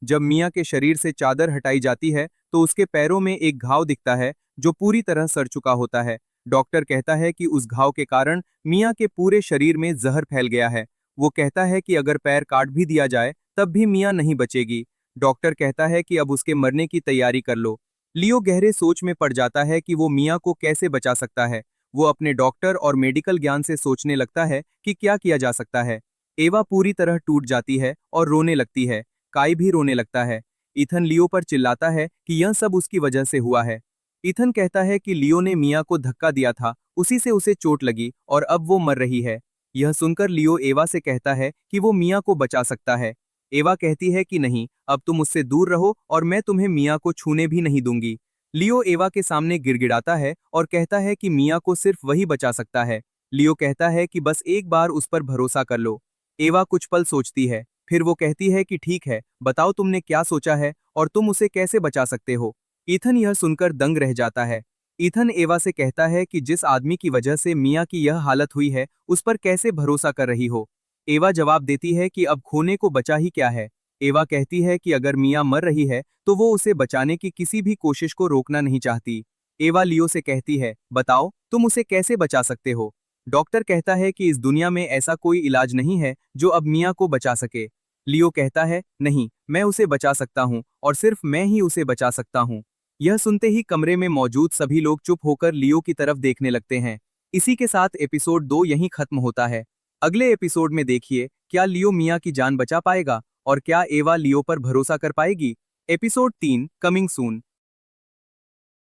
जब मिया के शरीर से चादर हटाई जाती है तो उसके पैरों में एक घाव दिखता है जो पूरी तरह सड़ चुका होता है। डॉक्टर कहता है कि उस घाव के कारण मिया के पूरे शरीर में जहर फैल गया है। वो कहता है कि अगर पैर काट भी दिया जाए तब भी मिया नहीं बचेगी। डॉक्टर कहता है कि अब उसके मरने की तैयारी कर लो। लियो गहरे सोच में पड़ जाता है कि वो मिया को कैसे बचा सकता है। वो अपने डॉक्टर और मेडिकल ज्ञान से सोचने लगता है कि क्या किया जा सकता है। एवा पूरी तरह टूट जाती है और रोने लगती है। काई भी रोने लगता है। इथन लियो पर चिल्लाता है कि यह सब उसकी वजह से हुआ है। इथन कहता है कि लियो ने मिया को धक्का दिया था, उसी से उसे चोट लगी और अब वो मर रही है। यह सुनकर लियो एवा से कहता है कि वो मिया को बचा सकता है। एवा कहती है कि नहीं, अब तुम मुझसे दूर रहो और मैं तुम्हें मिया को छूने भी नहीं दूंगी। लियो एवा के सामने गिड़गिड़ाता है और कहता है कि मिया को सिर्फ वही बचा सकता है। लियो कहता है कि बस एक बार उस पर भरोसा कर लो। एवा कुछ पल सोचती है, फिर वो कहती है कि ठीक है, बताओ तुमने क्या सोचा है और तुम उसे कैसे बचा सकते हो। ईथन यह सुनकर दंग रह जाता है। ईथन एवा से कहता है कि जिस आदमी की वजह से मिया की यह हालत हुई है उस पर कैसे भरोसा कर रही हो। एवा जवाब देती है कि अब खोने को बचा ही क्या है। एवा कहती है कि अगर मिया मर रही है तो वो उसे बचाने की किसी भी कोशिश को रोकना नहीं चाहती। एवा लियो से कहती है, बताओ तुम उसे कैसे बचा सकते हो। डॉक्टर कहता है कि इस दुनिया में ऐसा कोई इलाज नहीं है जो अब मिया को बचा सके। लियो कहता है, नहीं, मैं उसे बचा सकता हूँ और सिर्फ मैं ही उसे बचा सकता हूँ। यह सुनते ही कमरे में मौजूद सभी लोग चुप होकर लियो की तरफ देखने लगते हैं। इसी के साथ एपिसोड 2 यहीं खत्म होता है। अगले एपिसोड में देखिए क्या लियो मिया की जान बचा पाएगा और क्या एवा लियो पर भरोसा कर पाएगी। Episode 3 coming soon.